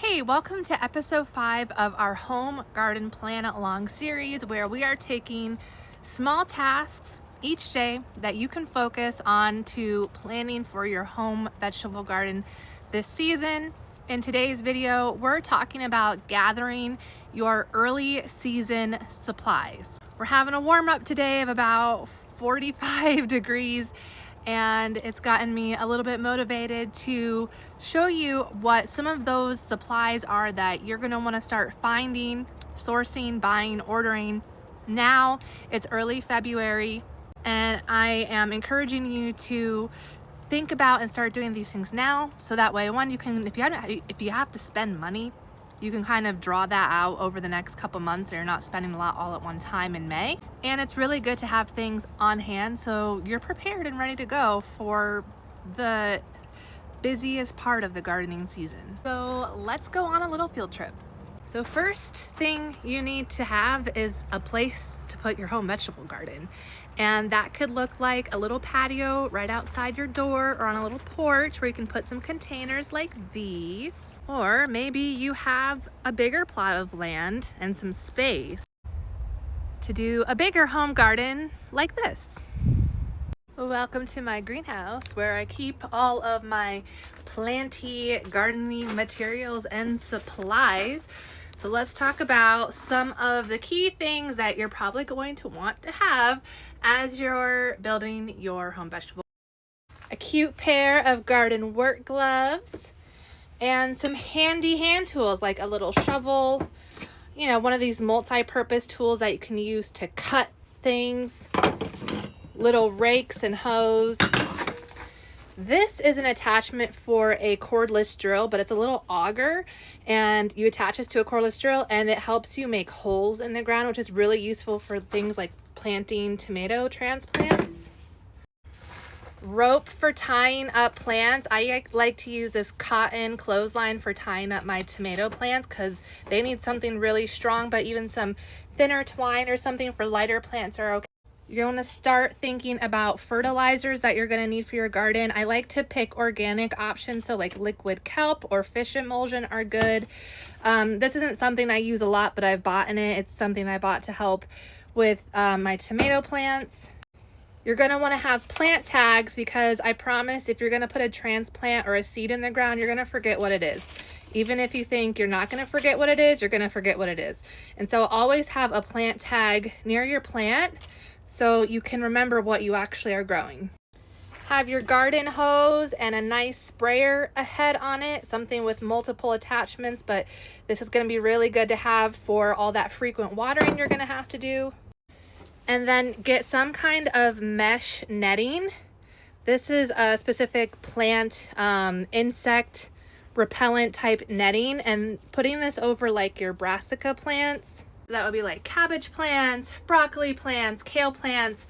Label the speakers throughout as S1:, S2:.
S1: Hey, welcome to episode 5 of our home garden plan along series, where we are taking small tasks each day that you can focus on to planning for your home vegetable garden this season. In today's video, we're talking about gathering your early season supplies. We're having a warm up today of about 45 degrees, and it's gotten me a little bit motivated to show you what some of those supplies are that you're going to want to start finding, sourcing, buying, ordering. Now it's early February, and I am encouraging you to think about and start doing these things now, so that way, one, you can, if you have to spend money, you can kind of draw that out over the next couple months, so you're not spending a lot all at one time in May. And it's really good to have things on hand so you're prepared and ready to go for the busiest part of the gardening season. So let's go on a little field trip. So first thing you need to have is a place to put your home vegetable garden. And that could look like a little patio right outside your door, or on a little porch where you can put some containers like these. Or maybe you have a bigger plot of land and some space to do a bigger home garden like this. Welcome to my greenhouse, where I keep all of my planty gardening materials and supplies. So let's talk about some of the key things that you're probably going to want to have as you're building your home vegetable. A cute pair of garden work gloves and some handy hand tools like a little shovel, one of these multi-purpose tools that you can use to cut things, little rakes and hoes. This is an attachment for a cordless drill, but it's a little auger, and you attach this to a cordless drill and it helps you make holes in the ground, which is really useful for things like planting tomato transplants. Rope for tying up plants. I like to use this cotton clothesline for tying up my tomato plants because they need something really strong, but even some thinner twine or something for lighter plants are okay. You're going to start thinking about fertilizers that you're going to need for your garden. I like to pick organic options, so like liquid kelp or fish emulsion are good. This isn't something I use a lot, but I've bought in it. It's something I bought to help with my tomato plants. You're going to want to have plant tags, because I promise if you're going to put a transplant or a seed in the ground, you're going to forget what it is. Even if you think you're not going to forget what it is, you're going to forget what it is. And so always have a plant tag near your plant so you can remember what you actually are growing. Have your garden hose and a nice sprayer ahead on it, something with multiple attachments, but this is going to be really good to have for all that frequent watering you're going to have to do. And then get some kind of mesh netting. This is a specific plant insect repellent type netting, and putting this over like your brassica plants. That would be like cabbage plants, broccoli plants, kale plants.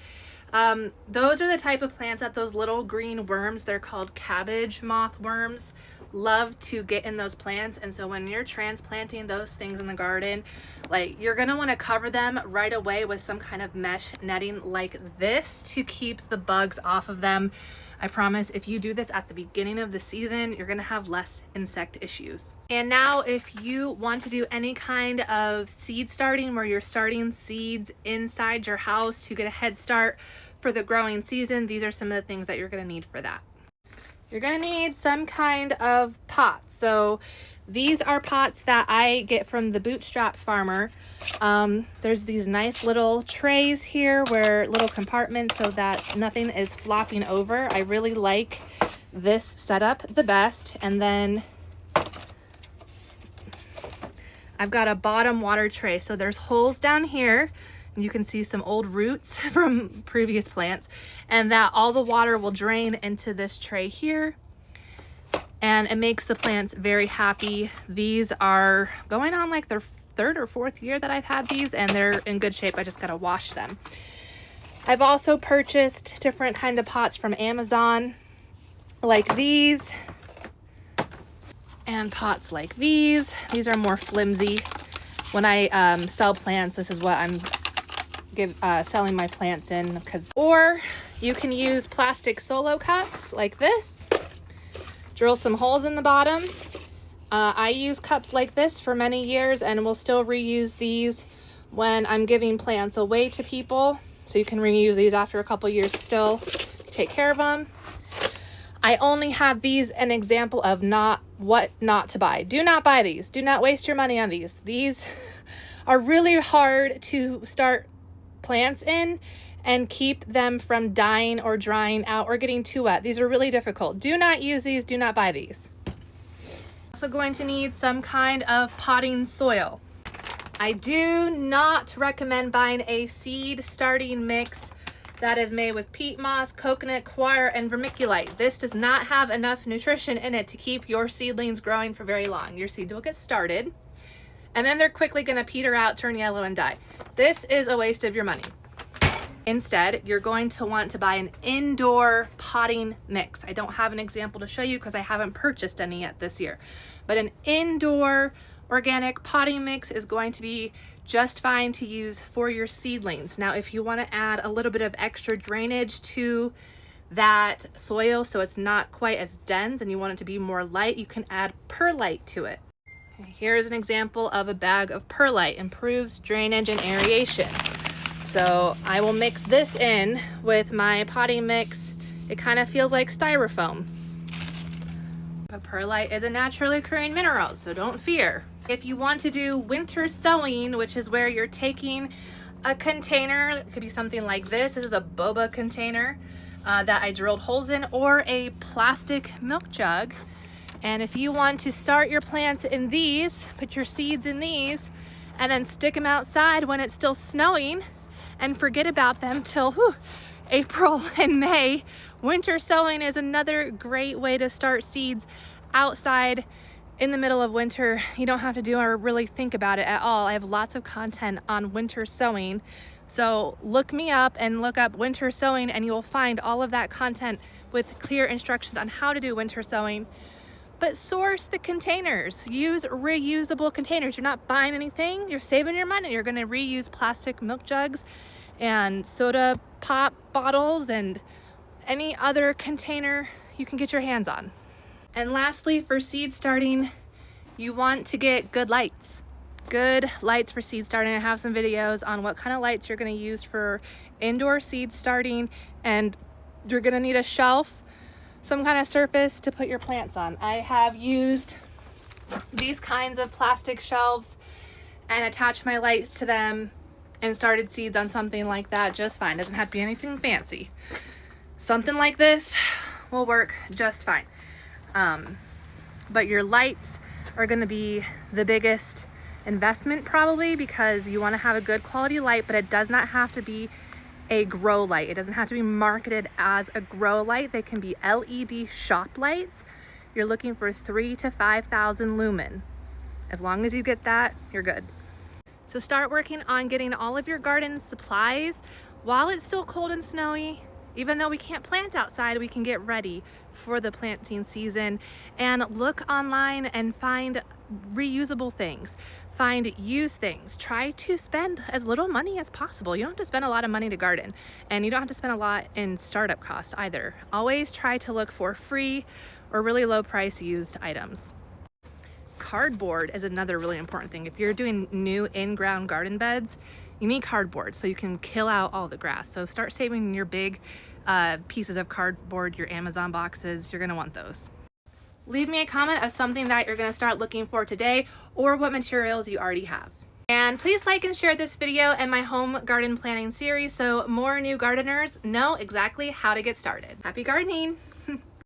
S1: Those are the type of plants that those little green worms, they're called cabbage moth worms, love to get in those plants. And so when you're transplanting those things in the garden, like, you're going to want to cover them right away with some kind of mesh netting like this to keep the bugs off of them. I promise if you do this at the beginning of the season, you're going to have less insect issues. And now if you want to do any kind of seed starting, where you're starting seeds inside your house to get a head start for the growing season, these are some of the things that you're going to need for that. You're going to need some kind of pot. So these are pots that I get from the Bootstrap Farmer. There's these nice little trays here, where little compartments so that nothing is flopping over. I really like this setup the best. And then I've got a bottom water tray. So there's holes down here. You can see some old roots from previous plants, and that all the water will drain into this tray here, and it makes the plants very happy. These are going on like their third or fourth year that I've had these, and they're in good shape. I just got to wash them. I've also purchased different kind of pots from Amazon, like these, and pots like these. These are more flimsy. When I sell plants, this is what I'm selling my plants in. Or you can use plastic solo cups like this, drill some holes in the bottom, I use cups like this for many years and will still reuse these when I'm giving plants away to people. So you can reuse these after a couple years still. Take care of them. I only have these an example of what not to buy. Do not buy these. Do not waste your money on these. These are really hard to start plants in and keep them from dying or drying out or getting too wet. These are really difficult. Do not use these. Do not buy these. Also going to need some kind of potting soil. I do not recommend buying a seed starting mix that is made with peat moss, coconut coir, and vermiculite. This does not have enough nutrition in it to keep your seedlings growing for very long. Your seeds will get started, and then they're quickly gonna peter out, turn yellow, and die. This is a waste of your money. Instead, you're going to want to buy an indoor potting mix. I don't have an example to show you because I haven't purchased any yet this year, but an indoor organic potting mix is going to be just fine to use for your seedlings. Now, if you want to add a little bit of extra drainage to that soil so it's not quite as dense and you want it to be more light, you can add perlite to it. Okay, here's an example of a bag of perlite. Improves drainage and aeration. So I will mix this in with my potting mix. It kind of feels like styrofoam. But perlite is a naturally occurring mineral, so don't fear. If you want to do winter sowing, which is where you're taking a container, it could be something like this. This is a boba container that I drilled holes in, or a plastic milk jug. And if you want to start your plants in these, put your seeds in these, and then stick them outside when it's still snowing and forget about them till April and May. Winter sowing is another great way to start seeds outside in the middle of winter. You don't have to do or really think about it at all. I have lots of content on winter sowing. So look me up and look up winter sowing and you will find all of that content with clear instructions on how to do winter sowing. But source the containers. Use reusable containers. You're not buying anything. You're saving your money. You're gonna reuse plastic milk jugs and soda pop bottles and any other container you can get your hands on. And lastly, for seed starting, you want to get good lights. Good lights for seed starting. I have some videos on what kind of lights you're gonna use for indoor seed starting, and you're gonna need a shelf, some kind of surface to put your plants on. I have used these kinds of plastic shelves and attached my lights to them and started seeds on something like that just fine. Doesn't have to be anything fancy. Something like this will work just fine. But your lights are going to be the biggest investment probably, because you want to have a good quality light, but it does not have to be a grow light. It doesn't have to be marketed as a grow light. They can be LED shop lights. You're looking for 3,000 to 5,000 lumen. As long as you get that, you're good. So start working on getting all of your garden supplies while it's still cold and snowy. Even though we can't plant outside, we can get ready for the planting season, and look online and find reusable things. Find used things. Try to spend as little money as possible. You don't have to spend a lot of money to garden, and you don't have to spend a lot in startup costs either. Always try to look for free or really low price used items. Cardboard is another really important thing. If you're doing new in-ground garden beds, you need cardboard so you can kill out all the grass. So start saving your big pieces of cardboard, your Amazon boxes. You're gonna want those. Leave me a comment of something that you're gonna start looking for today, or what materials you already have. And please like and share this video and my home garden planning series so more new gardeners know exactly how to get started. Happy gardening!